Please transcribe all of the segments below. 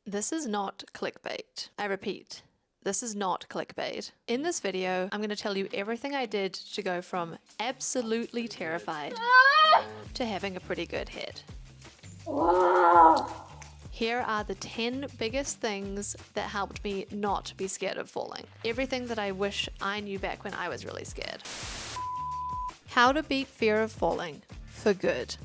This is not clickbait. I repeat, this is not clickbait. In this video, I'm going to tell you everything I did to go from absolutely terrified to having a pretty good head. Here are the 10 biggest things that helped me not be scared of falling. Everything that I wish I knew back when I was really scared. How to beat fear of falling for good.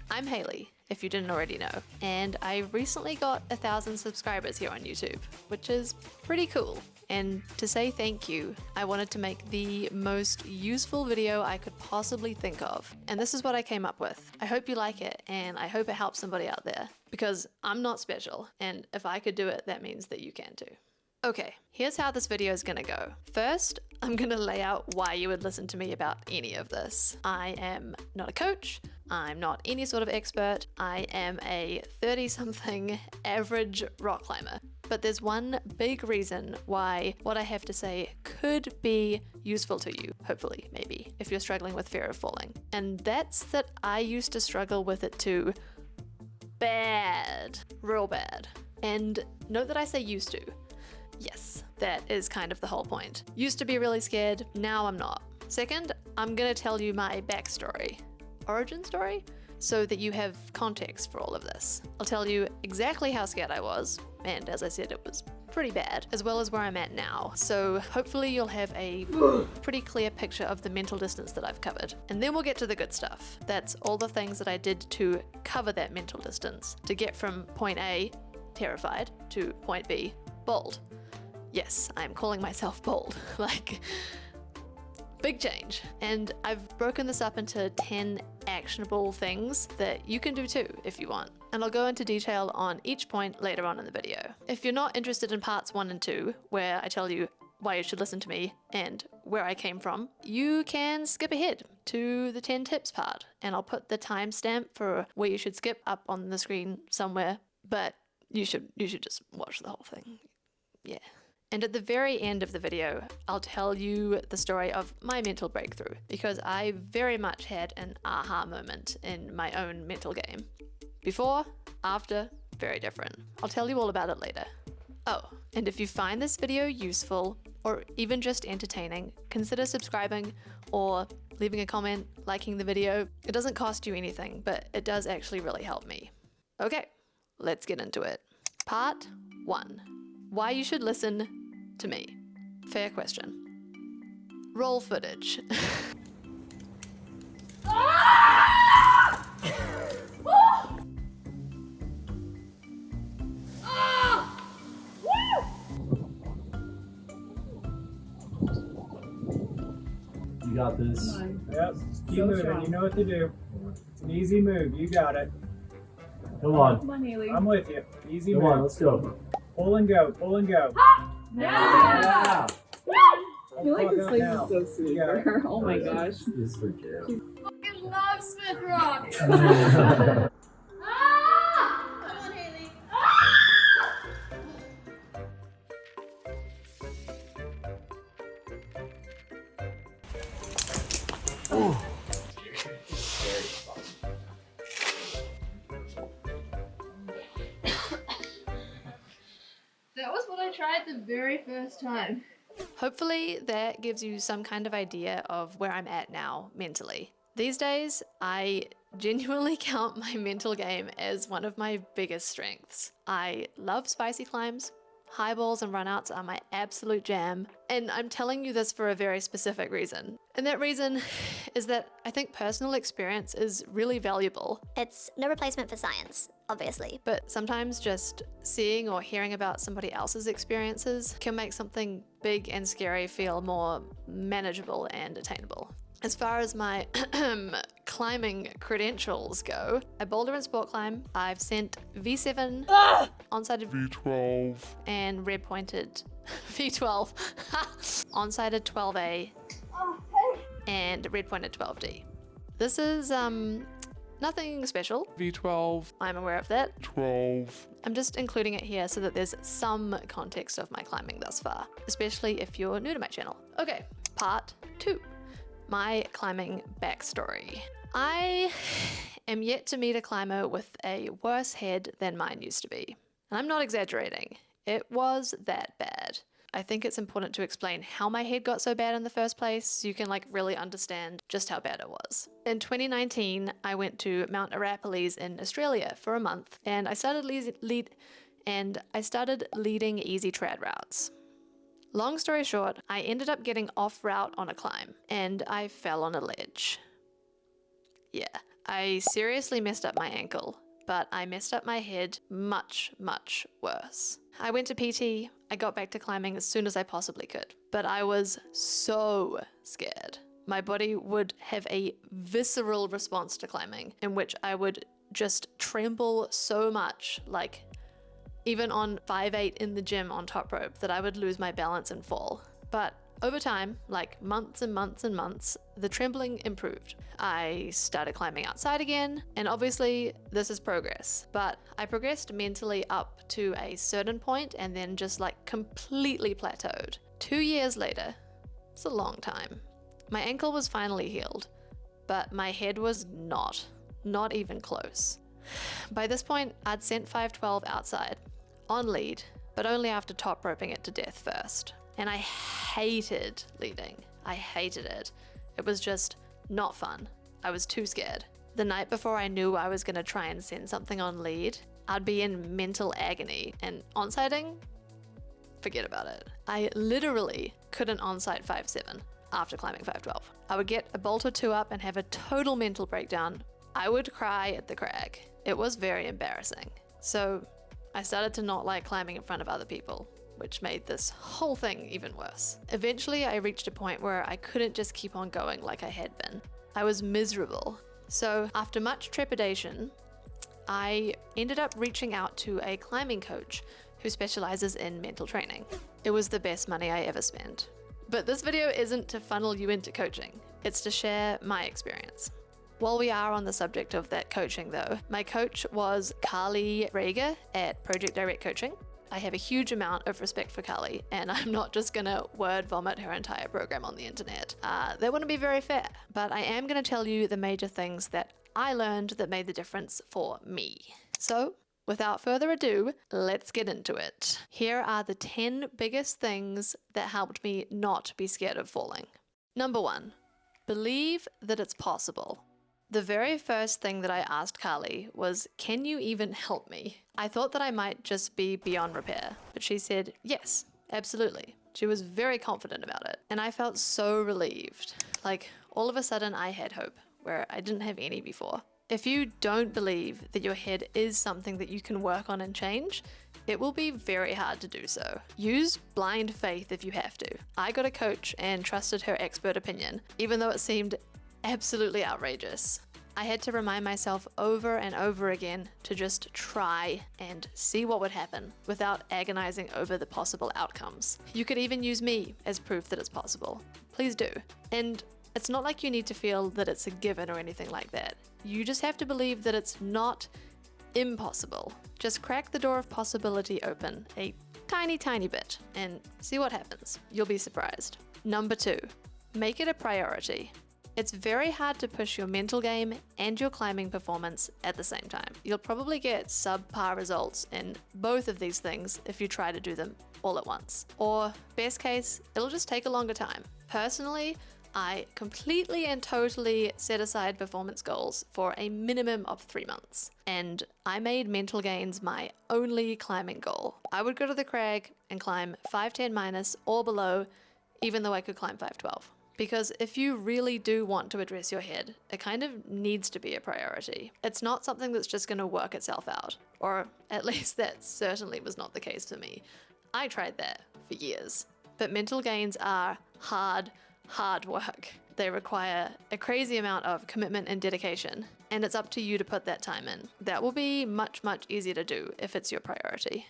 I'm Haley, if you didn't already know, and I recently got 1,000 subscribers here on YouTube, which is pretty cool. And to say thank you, I wanted to make the most useful video I could possibly think of. And this is what I came up with. I hope you like it, and I hope it helps somebody out there. Because I'm not special, and if I could do it, that means that you can too. Okay, here's how this video is gonna go. First, I'm gonna lay out why you would listen to me about any of this. I am not a coach. I'm not any sort of expert. I am a 30-something average rock climber. But there's one big reason why what I have to say could be useful to you, hopefully, maybe, if you're struggling with fear of falling. And that's that I used to struggle with it too. Bad. Real bad. And note that I say used to. Yes, that is kind of the whole point. Used to be really scared, now I'm not. Second, I'm gonna tell you my backstory. Origin story? So that you have context for all of this. I'll tell you exactly how scared I was, and as I said, it was pretty bad, as well as where I'm at now. So hopefully you'll have a pretty clear picture of the mental distance that I've covered. And then we'll get to the good stuff. That's all the things that I did to cover that mental distance, to get from point A, terrified, to point B, bold. Yes, I'm calling myself bold. Like, big change. And I've broken this up into 10 actionable things that you can do too if you want. And I'll go into detail on each point later on in the video. If you're not interested in parts 1 and 2, where I tell you why you should listen to me and where I came from, you can skip ahead to the 10 tips part. And I'll put the timestamp for where you should skip up on the screen somewhere, but you should just watch the whole thing. Yeah. And at the very end of the video, I'll tell you the story of my mental breakthrough, because I very much had an aha moment in my own mental game. Before, after, very different. I'll tell you all about it later. Oh, and if you find this video useful, or even just entertaining, consider subscribing or leaving a comment, liking the video. It doesn't cost you anything, but it does actually really help me. Okay, let's get into it. Part 1. Why you should listen to me. Fair question. Roll footage. You got this. Yep, keep moving. You know what to do. It's an easy move. You got it. Come on. Come on, Haley. I'm with you. Easy Come move. on, let's go. Pull and go. Pull and go. Yeah. I feel like this place Now. is so sweet Yeah. for her. Oh my gosh. This is for Jill. I love Smith Rock. Come on, Haley. That was what I tried the very first time. Hopefully that gives you some kind of idea of where I'm at now mentally. These days, I genuinely count my mental game as one of my biggest strengths. I love spicy climbs. Highballs and runouts are my absolute jam. And I'm telling you this for a very specific reason. And that reason is that I think personal experience is really valuable. It's no replacement for science, obviously. But sometimes just seeing or hearing about somebody else's experiences can make something big and scary feel more manageable and attainable. As far as my climbing credentials go, I boulder and sport climb. I've sent V7, on-sighted V12, and red pointed V12, on-sighted 12A, and red pointed 12D. This is nothing special. V12, I'm aware of that. 12. I'm just including it here so that there's some context of my climbing thus far, especially if you're new to my channel. Okay, part 2. My climbing backstory. I am yet to meet a climber with a worse head than mine used to be. And I'm not exaggerating. It was that bad. I think it's important to explain how my head got so bad in the first place so you can really understand just how bad it was. In 2019, I went to Mount Arapiles in Australia for a month and I started leading easy trad routes. Long story short, I ended up getting off route on a climb and I fell on a ledge. Yeah, I seriously messed up my ankle, but I messed up my head much, much worse. I went to PT, I got back to climbing as soon as I possibly could, but I was so scared. My body would have a visceral response to climbing in which I would just tremble so much, even on 5'8" in the gym on top rope, that I would lose my balance and fall. But over time, months and months and months, the trembling improved. I started climbing outside again, and obviously this is progress, but I progressed mentally up to a certain point and then just completely plateaued. 2 years later, it's a long time, my ankle was finally healed, but my head was not even close. By this point, I'd sent 512 outside, on lead, but only after top roping it to death first. And I hated leading. I hated it. It was just not fun. I was too scared. The night before I knew I was gonna try and send something on lead, I'd be in mental agony, and on-sighting? Forget about it. I literally couldn't on-sight 5'7" after climbing 512. I would get a bolt or two up and have a total mental breakdown. I would cry at the crag. It was very embarrassing. So I started to not like climbing in front of other people, which made this whole thing even worse. Eventually, I reached a point where I couldn't just keep on going like I had been. I was miserable. So after much trepidation, I ended up reaching out to a climbing coach who specializes in mental training. It was the best money I ever spent. But this video isn't to funnel you into coaching. It's to share my experience. While we are on the subject of that coaching though, my coach was Carly Rager at Project Direct Coaching. I have a huge amount of respect for Carly, and I'm not just gonna word vomit her entire program on the internet. That wouldn't be very fair, but I am gonna tell you the major things that I learned that made the difference for me. So, without further ado, let's get into it. Here are the 10 biggest things that helped me not be scared of falling. Number 1, believe that it's possible. The very first thing that I asked Carly was, can you even help me? I thought that I might just be beyond repair, but she said, yes, absolutely. She was very confident about it, and I felt so relieved. All of a sudden I had hope, where I didn't have any before. If you don't believe that your head is something that you can work on and change, it will be very hard to do so. Use blind faith if you have to. I got a coach and trusted her expert opinion, even though it seemed absolutely outrageous. I had to remind myself over and over again to just try and see what would happen without agonizing over the possible outcomes. You could even use me as proof that it's possible. Please do. And it's not like you need to feel that it's a given or anything like that. You just have to believe that it's not impossible. Just crack the door of possibility open a tiny, tiny bit and see what happens. You'll be surprised. Number 2, make it a priority. It's very hard to push your mental game and your climbing performance at the same time. You'll probably get subpar results in both of these things if you try to do them all at once. Or best case, it'll just take a longer time. Personally, I completely and totally set aside performance goals for a minimum of 3 months. And I made mental gains my only climbing goal. I would go to the crag and climb 510 minus or below, even though I could climb 512. Because if you really do want to address your head, it kind of needs to be a priority. It's not something that's just going to work itself out, or at least that certainly was not the case for me. I tried that for years. But mental gains are hard work. They require a crazy amount of commitment and dedication, and it's up to you to put that time in. That will be much, much easier to do if it's your priority.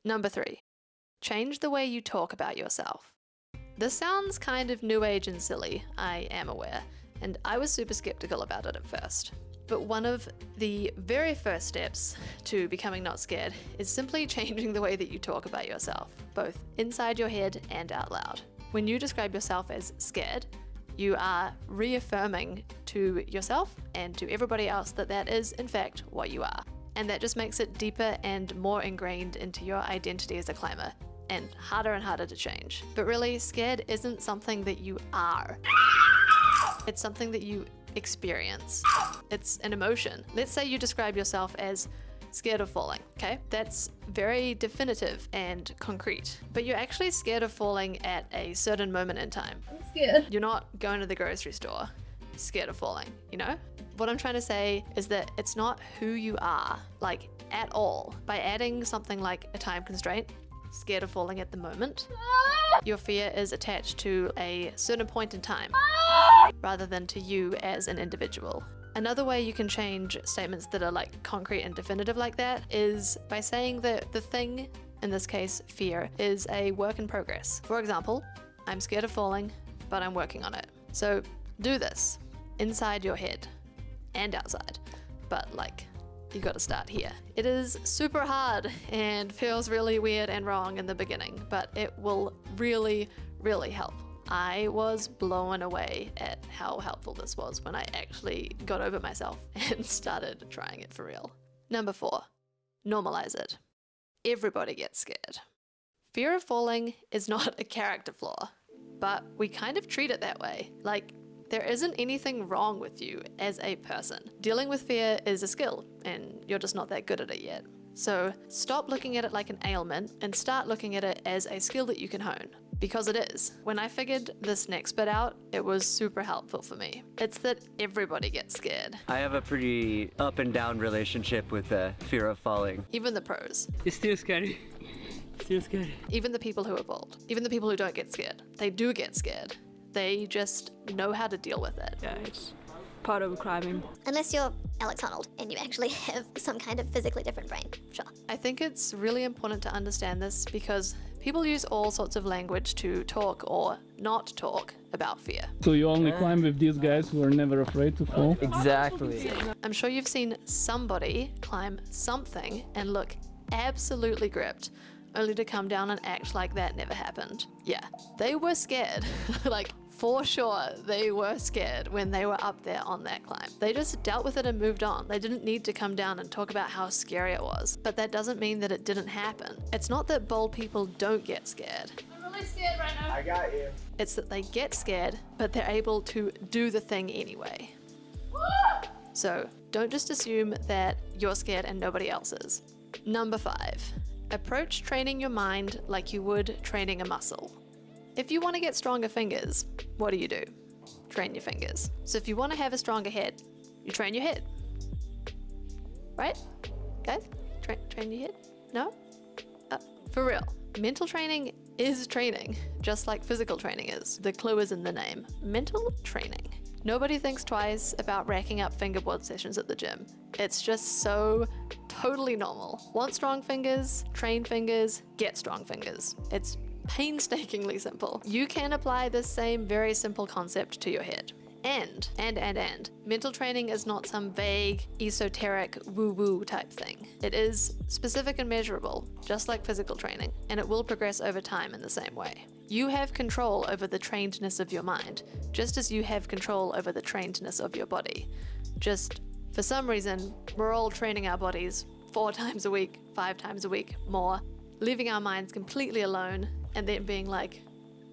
Number 3, change the way you talk about yourself. This sounds kind of new age and silly, I am aware, and I was super skeptical about it at first. But one of the very first steps to becoming not scared is simply changing the way that you talk about yourself, both inside your head and out loud. When you describe yourself as scared, you are reaffirming to yourself and to everybody else that that is, in fact, what you are. And that just makes it deeper and more ingrained into your identity as a climber, and harder to change. But really, scared isn't something that you are. It's something that you experience. It's an emotion. Let's say you describe yourself as scared of falling, okay? That's very definitive and concrete. But you're actually scared of falling at a certain moment in time. I'm scared. You're not going to the grocery store scared of falling, you know? What I'm trying to say is that it's not who you are, like, at all. By adding something like a time constraint, scared of falling at the moment, your fear is attached to a certain point in time rather than to you as an individual. Another way you can change statements that are like concrete and definitive like that is by saying that the thing, in this case fear, is a work in progress. For example, I'm scared of falling, but I'm working on it. So do this inside your head and outside, but like, you gotta start here. It is super hard and feels really weird and wrong in the beginning, but it will really help. I was blown away at how helpful this was when I actually got over myself and started trying it for real. Number 4, normalize it. Everybody gets scared. Fear of falling is not a character flaw, but we kind of treat it that way. Like, there isn't anything wrong with you as a person. Dealing with fear is a skill, and you're just not that good at it yet. So stop looking at it like an ailment and start looking at it as a skill that you can hone. Because it is. When I figured this next bit out, it was super helpful for me. It's that everybody gets scared. I have a pretty up and down relationship with the fear of falling. Even the pros. It's still scary. Still scary. Even the people who are bold. Even the people who don't get scared. They do get scared. They just know how to deal with it. Yeah, it's part of climbing. Unless you're Alex Honnold and you actually have some kind of physically different brain. Sure. I think it's really important to understand this because people use all sorts of language to talk or not talk about fear. So you only climb with these guys who are never afraid to fall? Exactly. I'm sure you've seen somebody climb something and look absolutely gripped, only to come down and act like that never happened. Yeah, they were scared. Like, for sure, they were scared when they were up there on that climb. They just dealt with it and moved on. They didn't need to come down and talk about how scary it was. But that doesn't mean that it didn't happen. It's not that bold people don't get scared. I'm really scared right now. I got you. It's that they get scared, but they're able to do the thing anyway. So don't just assume that you're scared and nobody else is. Number 5, approach training your mind like you would training a muscle. If you want to get stronger fingers, what do? Train your fingers. So if you want to have a stronger head, you train your head. Right? Guys? Train your head? No? For real. Mental training is training, just like physical training is. The clue is in the name. Mental training. Nobody thinks twice about racking up fingerboard sessions at the gym. It's just so totally normal. Want strong fingers? Train fingers, get strong fingers. It's painstakingly simple. You can apply this same very simple concept to your head. And mental training is not some vague, esoteric, woo-woo type thing. It is specific and measurable, just like physical training, and it will progress over time in the same way. You have control over the trainedness of your mind, just as you have control over the trainedness of your body. Just, for some reason, we're all training our bodies 4 times a week, 5 times a week, more, leaving our minds completely alone, and then being like,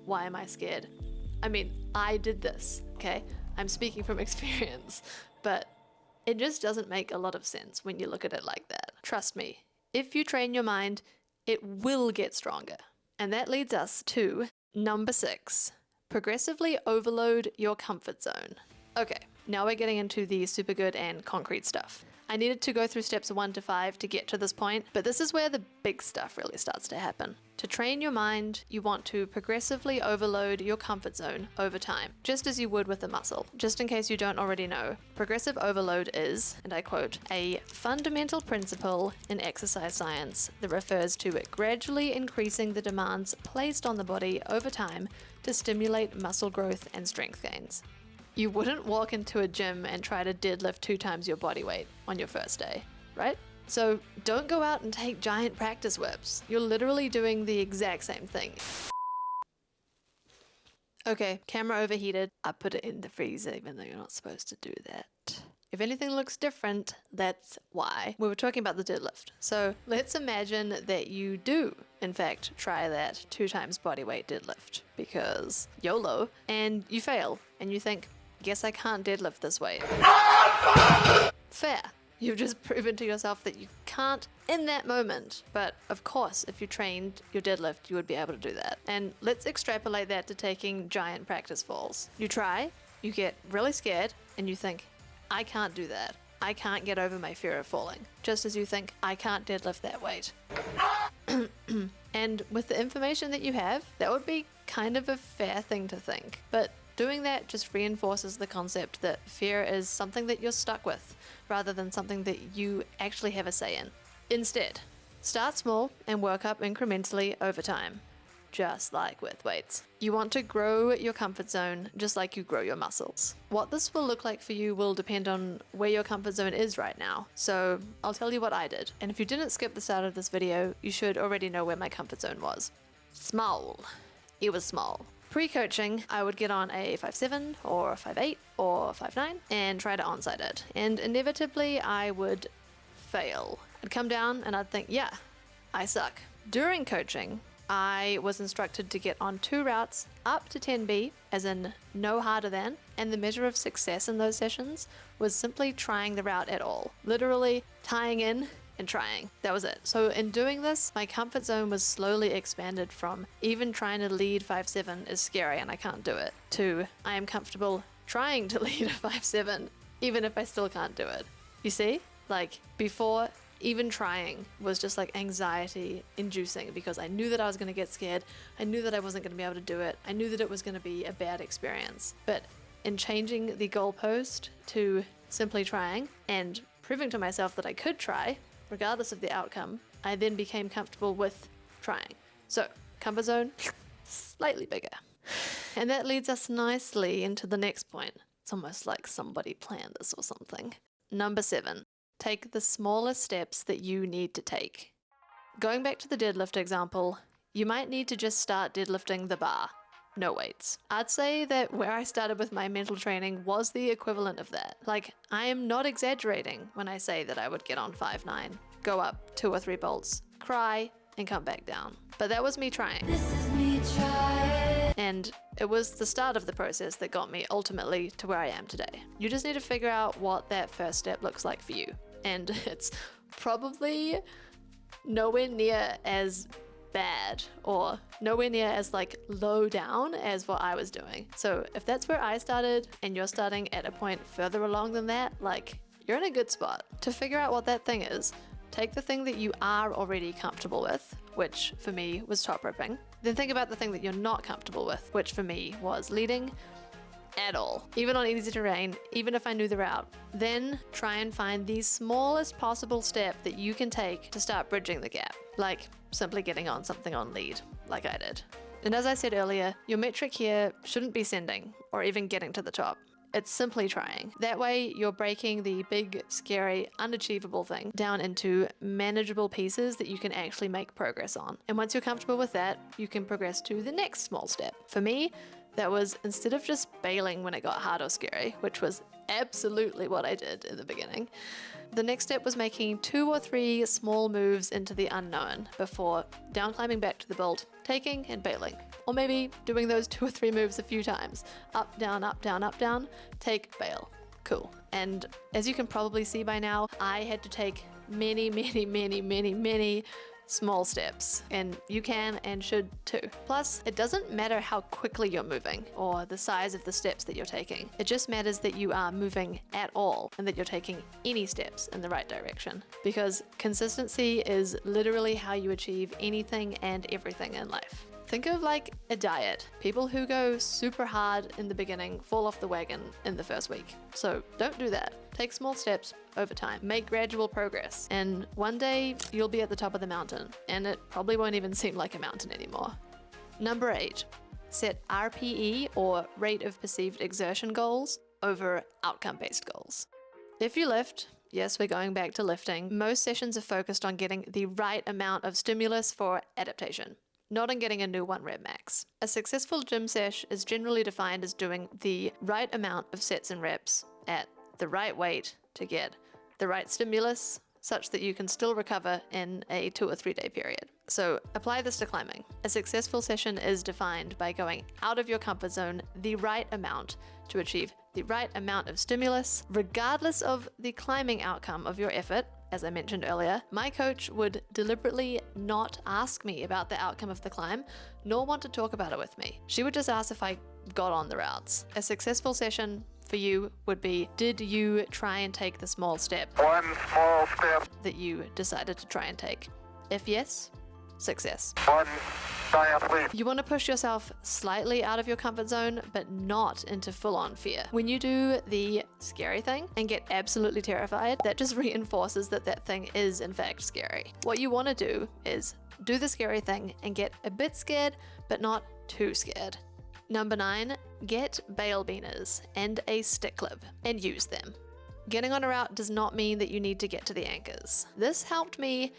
why am I scared? I mean, I did this, okay? I'm speaking from experience, but it just doesn't make a lot of sense when you look at it like that. Trust me, if you train your mind, it will get stronger. And that leads us to number 6, progressively overload your comfort zone. Okay, now we're getting into the super good and concrete stuff. I needed to go through steps 1 to 5 to get to this point, but this is where the big stuff really starts to happen. To train your mind, you want to progressively overload your comfort zone over time, just as you would with a muscle. Just in case you don't already know, progressive overload is, and I quote, a fundamental principle in exercise science that refers to it gradually increasing the demands placed on the body over time to stimulate muscle growth and strength gains. You wouldn't walk into a gym and try to deadlift 2 times your body weight on your first day, right? So don't go out and take giant practice whips. You're literally doing the exact same thing. Okay, camera overheated. I put it in the freezer even though you're not supposed to do that. If anything looks different, that's why. We were talking about the deadlift. So let's imagine that you do, in fact, try that 2 times body weight deadlift because YOLO, and you fail and you think, guess I can't deadlift this weight. Fair. You've just proven to yourself that you can't in that moment. But of course, if you trained your deadlift, you would be able to do that. And let's extrapolate that to taking giant practice falls. You try, you get really scared, and you think, I can't do that. I can't get over my fear of falling. Just as you think, I can't deadlift that weight. And with the information that you have, that would be kind of a fair thing to think. But doing that just reinforces the concept that fear is something that you're stuck with, rather than something that you actually have a say in. Instead, start small and work up incrementally over time, just like with weights. You want to grow your comfort zone just like you grow your muscles. What this will look like for you will depend on where your comfort zone is right now. So I'll tell you what I did. And if you didn't skip the start of this video, you should already know where my comfort zone was. Small. It was small. Pre-coaching, I would get on a 5'7" or a 5'8" or 5'9" and try to onside it. And inevitably, I would fail. I'd come down and I'd think, yeah, I suck. During coaching, I was instructed to get on 2 routes up to 10B, as in no harder than, and the measure of success in those sessions was simply trying the route at all. Literally tying in and trying. That was it. So in doing this, my comfort zone was slowly expanded from even trying to lead 5'7" is scary and I can't do it, to I am comfortable trying to lead a 5'7", even if I still can't do it. You see? Like, before, even trying was just like anxiety inducing because I knew that I was going to get scared. I knew that I wasn't going to be able to do it. I knew that it was going to be a bad experience. But in changing the goalpost to simply trying and proving to myself that I could try, regardless of the outcome, I then became comfortable with trying. So, comfort zone, slightly bigger. And that leads us nicely into the next point. It's almost like somebody planned this or something. Number 7, take the smallest steps that you need to take. Going back to the deadlift example, you might need to just start deadlifting the bar. No weights. I'd say that where I started with my mental training was the equivalent of that. Like, I am not exaggerating when I say that I would get on 5'9", go up 2 or 3 bolts, cry, and come back down. But that was me trying. And it was the start of the process that got me ultimately to where I am today. You just need to figure out what that first step looks like for you. And it's probably nowhere near as bad or nowhere near as like low down as what I was doing. So if that's where I started and you're starting at a point further along than that, like, you're in a good spot. To figure out what that thing is, take the thing that you are already comfortable with, which for me was top roping. Then think about the thing that you're not comfortable with, which for me was leading at all, even on easy terrain, even if I knew the route. Then try and find the smallest possible step that you can take to start bridging the gap, like simply getting on something on lead, like I did. And as I said earlier, your metric here shouldn't be sending or even getting to the top. It's simply trying. That way you're breaking the big, scary, unachievable thing down into manageable pieces that you can actually make progress on. And once you're comfortable with that, you can progress to the next small step. For me, that was, instead of just bailing when it got hard or scary, which was absolutely what I did in the beginning, the next step was making 2 or 3 small moves into the unknown before down climbing back to the bolt, taking and bailing. Or maybe doing those 2 or 3 moves a few times. Up, down, up, down, up, down, take, bail. Cool. And as you can probably see by now, I had to take many small steps, and you can and should too. Plus, it doesn't matter how quickly you're moving or the size of the steps that you're taking. It just matters that you are moving at all and that you're taking any steps in the right direction. Because consistency is literally how you achieve anything and everything in life. Think of like a diet. People who go super hard in the beginning fall off the wagon in the first week. So don't do that. Take small steps over time. Make gradual progress. And one day you'll be at the top of the mountain, and it probably won't even seem like a mountain anymore. Number 8, set RPE or rate of perceived exertion goals over outcome-based goals. If you lift, yes, we're going back to lifting, most sessions are focused on getting the right amount of stimulus for adaptation, not on getting a new 1 rep max. A successful gym sesh is generally defined as doing the right amount of sets and reps at the right weight to get the right stimulus such that you can still recover in a 2 or 3 day period. So apply this to climbing. A successful session is defined by going out of your comfort zone the right amount to achieve the right amount of stimulus, regardless of the climbing outcome of your effort. As I mentioned earlier, my coach would deliberately not ask me about the outcome of the climb, nor want to talk about it with me. She would just ask if I got on the routes. A successful session for you would be, did you try and take the small step? One small step. That you decided to try and take? If yes, success. One giant leap. You want to push yourself slightly out of your comfort zone, but not into full-on fear. When you do the scary thing and get absolutely terrified, that just reinforces that that thing is in fact scary. What you want to do is do the scary thing and get a bit scared, but not too scared. Number 9, get bail beaners and a stick clip and use them. Getting on a route does not mean that you need to get to the anchors. This helped me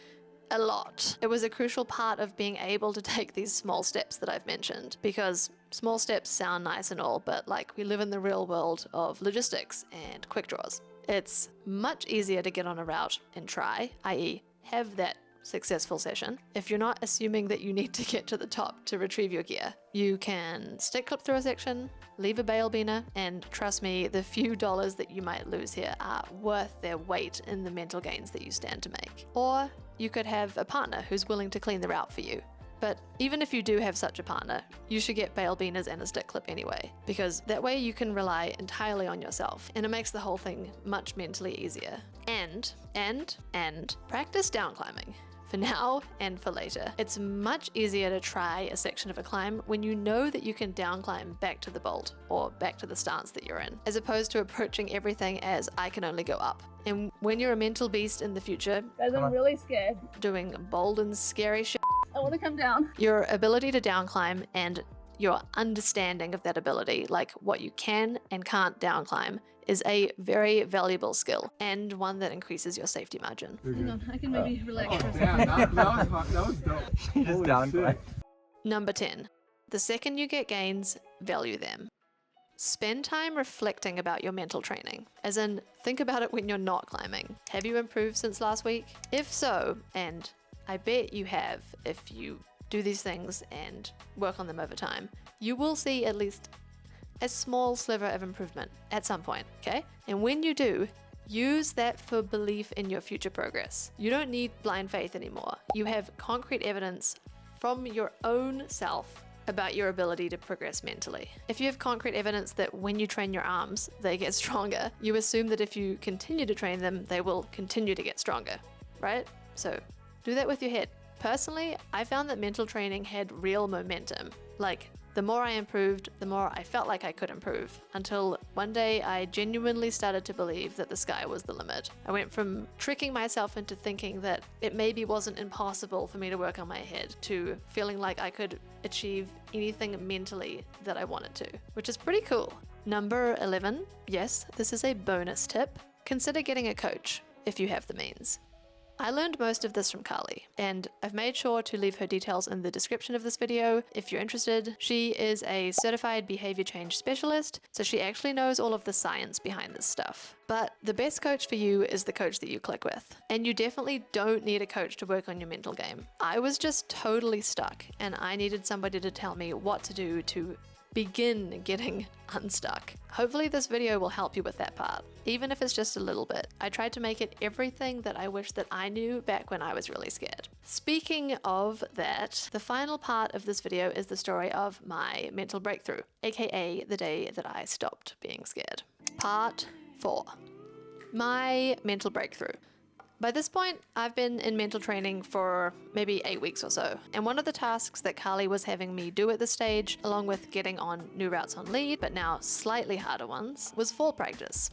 a lot. It was a crucial part of being able to take these small steps that I've mentioned, because small steps sound nice and all, but like, we live in the real world of logistics and quick draws. It's much easier to get on a route and try, i.e. have that successful session, if you're not assuming that you need to get to the top to retrieve your gear. You can stick clip through a section, leave a bail beaner, and trust me, the few dollars that you might lose here are worth their weight in the mental gains that you stand to make. Or you could have a partner who's willing to clean the route for you. But even if you do have such a partner, you should get bail beaners and a stick clip anyway, because that way you can rely entirely on yourself, and it makes the whole thing much mentally easier. And practice down climbing. For now and for later. It's much easier to try a section of a climb when you know that you can down climb back to the bolt or back to the stance that you're in, as opposed to approaching everything as I can only go up. And when you're a mental beast in the future, Guys, I'm really scared. doing bold and scary shit, I want to come down. your ability to down climb and your understanding of that ability, like what you can and can't down climb, is a very valuable skill and one that increases your safety margin. Hang on, I can maybe relax for a second. Damn, that was hot. That was dope. Just down climb. Number 10. The second you get gains, value them. Spend time reflecting about your mental training, as in think about it when you're not climbing. Have you improved since last week? If so, and I bet you have if you do these things and work on them over time, you will see at least a small sliver of improvement at some point, okay? And when you do, use that for belief in your future progress. You don't need blind faith anymore. You have concrete evidence from your own self about your ability to progress mentally. If you have concrete evidence that when you train your arms, they get stronger, you assume that if you continue to train them, they will continue to get stronger, right? So do that with your head. Personally, I found that mental training had real momentum. Like, the more I improved, the more I felt like I could improve, until one day I genuinely started to believe that the sky was the limit. I went from tricking myself into thinking that it maybe wasn't impossible for me to work on my head, to feeling like I could achieve anything mentally that I wanted to, which is pretty cool. Number 11, yes, this is a bonus tip. Consider getting a coach if you have the means. I learned most of this from Carly, and I've made sure to leave her details in the description of this video if you're interested. She is a certified behavior change specialist, so she actually knows all of the science behind this stuff. But the best coach for you is the coach that you click with. And you definitely don't need a coach to work on your mental game. I was just totally stuck, and I needed somebody to tell me what to do to begin getting unstuck. Hopefully this video will help you with that part, even if it's just a little bit. I tried to make it everything that I wish that I knew back when I was really scared. Speaking of that, the final part of this video is the story of my mental breakthrough, aka the day that I stopped being scared. Part 4. My mental breakthrough. By this point, I've been in mental training for maybe 8 weeks or so, and one of the tasks that Carly was having me do at this stage, along with getting on new routes on lead, but now slightly harder ones, was fall practice.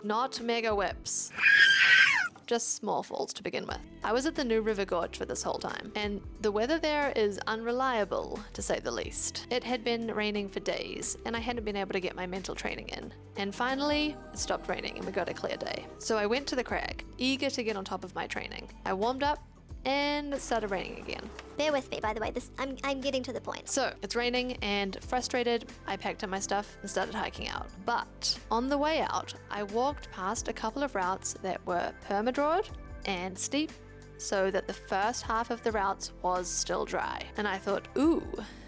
Not mega whips. Just small falls to begin with. I was at the New River Gorge for this whole time, and the weather there is unreliable, to say the least. It had been raining for days, and I hadn't been able to get my mental training in. And finally, it stopped raining and we got a clear day. So I went to the crag, eager to get on top of my training. I warmed up, and it started raining again. Bear with me, by the way. I'm getting to the point. So it's raining, and frustrated, I packed up my stuff and started hiking out. But on the way out, I walked past a couple of routes that were permadrawed and steep, so that the first half of the routes was still dry. And I thought, ooh,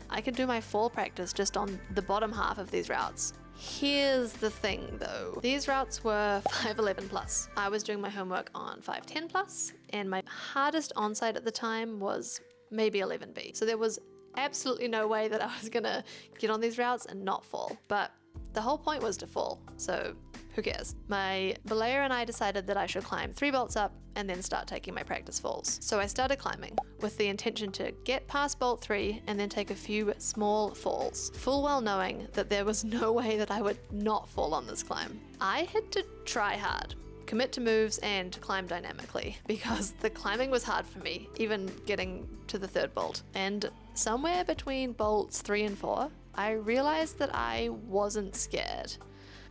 I can do my fall practice just on the bottom half of these routes. Here's the thing though. These routes were 5'11 plus. I was doing my homework on 5'10 plus, and my hardest onsite at the time was maybe 11B. So there was absolutely no way that I was gonna get on these routes and not fall. But the whole point was to fall, so who cares? My belayer and I decided that I should climb 3 bolts up and then start taking my practice falls. So I started climbing with the intention to get past bolt 3 and then take a few small falls, full well knowing that there was no way that I would not fall on this climb. I had to try hard, commit to moves, and climb dynamically, because the climbing was hard for me, even getting to the 3rd bolt. And somewhere between bolts 3 and 4, I realized that I wasn't scared.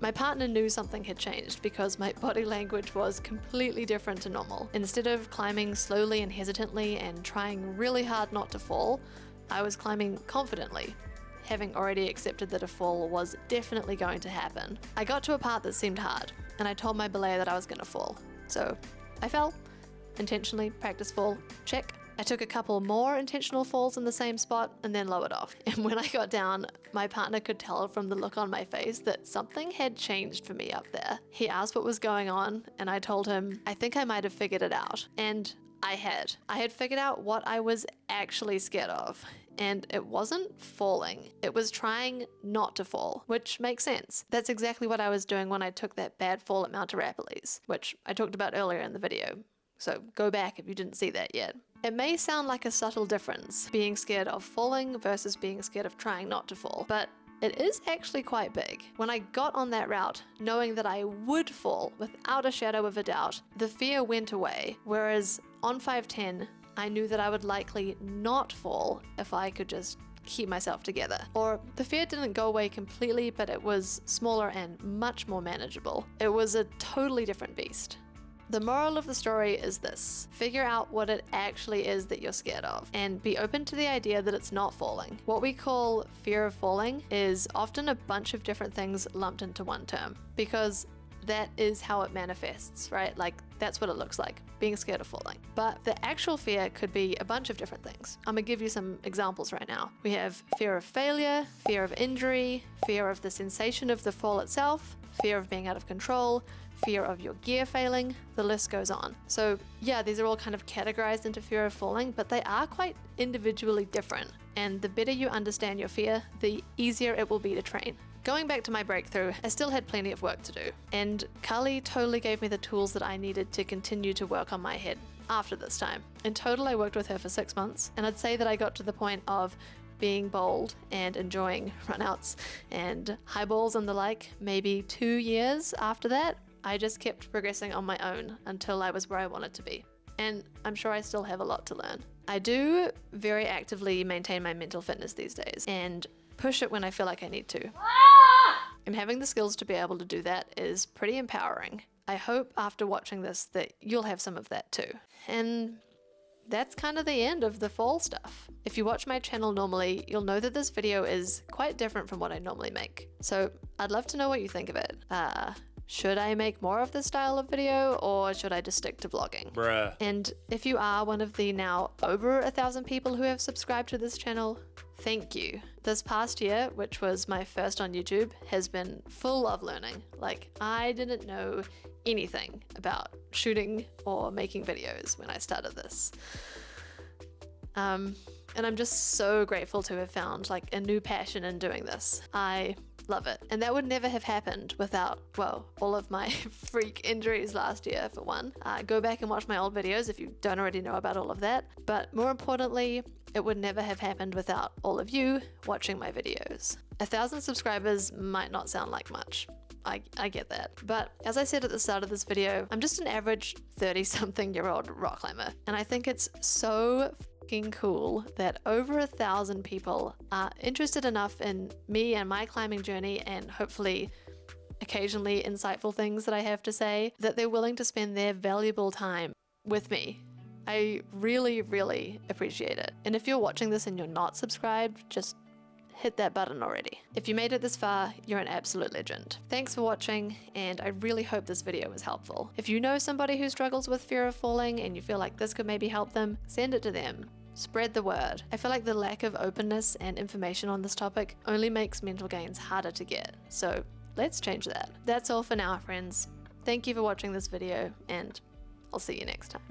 My partner knew something had changed because my body language was completely different to normal. Instead of climbing slowly and hesitantly and trying really hard not to fall, I was climbing confidently, having already accepted that a fall was definitely going to happen. I got to a part that seemed hard, and I told my belayer that I was going to fall. So I fell, intentionally, practice fall, check. I took a couple more intentional falls in the same spot and then lowered off. And when I got down, my partner could tell from the look on my face that something had changed for me up there. He asked what was going on, and I told him I think I might have figured it out. And I had. I had figured out what I was actually scared of. And it wasn't falling. It was trying not to fall, which makes sense. That's exactly what I was doing when I took that bad fall at Mount Arapiles, which I talked about earlier in the video. So go back if you didn't see that yet. It may sound like a subtle difference, being scared of falling versus being scared of trying not to fall, but it is actually quite big. When I got on that route, knowing that I would fall without a shadow of a doubt, the fear went away, whereas on 5'10", I knew that I would likely not fall if I could just keep myself together. Or the fear didn't go away completely, but it was smaller and much more manageable. It was a totally different beast. The moral of the story is this: figure out what it actually is that you're scared of, and be open to the idea that it's not falling. What we call fear of falling is often a bunch of different things lumped into one term, because that is how it manifests, right? Like, that's what it looks like, being scared of falling. But the actual fear could be a bunch of different things. I'm gonna give you some examples right now. We have fear of failure, fear of injury, fear of the sensation of the fall itself, fear of being out of control, fear of your gear failing, the list goes on. So yeah, these are all kind of categorized into fear of falling, but they are quite individually different. And the better you understand your fear, the easier it will be to train. Going back to my breakthrough, I still had plenty of work to do, and Carly totally gave me the tools that I needed to continue to work on my head after this time. In total, I worked with her for 6 months, and I'd say that I got to the point of being bold and enjoying runouts and highballs and the like maybe 2 years after that. I just kept progressing on my own until I was where I wanted to be. And I'm sure I still have a lot to learn. I do very actively maintain my mental fitness these days and push it when I feel like I need to. And having the skills to be able to do that is pretty empowering. I hope after watching this that you'll have some of that too. And that's kind of the end of the fall stuff. If you watch my channel normally, you'll know that this video is quite different from what I normally make. So I'd love to know what you think of it. Should I make more of this style of video, or should I just stick to vlogging? Bruh. And if you are one of the now over 1,000 people who have subscribed to this channel, thank you. This past year, which was my first on YouTube, has been full of learning. Like, I didn't know anything about shooting or making videos when I started this. And I'm just so grateful to have found like a new passion in doing this. I love it. And that would never have happened without, well, all of my freak injuries last year, for one. Go back and watch my old videos if you don't already know about all of that. But more importantly, it would never have happened without all of you watching my videos. 1,000 subscribers might not sound like much. I get that. But as I said at the start of this video, I'm just an average 30-something-year-old rock climber. And I think it's so fucking cool that over 1,000 people are interested enough in me and my climbing journey, and hopefully occasionally insightful things that I have to say, that they're willing to spend their valuable time with me I really, really appreciate it. And if you're watching this and you're not subscribed, just hit that button already. If you made it this far, you're an absolute legend. Thanks for watching, and I really hope this video was helpful. If you know somebody who struggles with fear of falling and you feel like this could maybe help them, send it to them. Spread the word. I feel like the lack of openness and information on this topic only makes mental gains harder to get, so let's change that. That's all for now, friends. Thank you for watching this video, and I'll see you next time.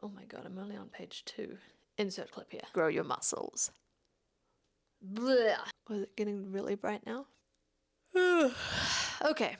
Oh my god, I'm only on page 2. Insert clip here. Grow your muscles. Blech. Was it getting really bright now? Okay.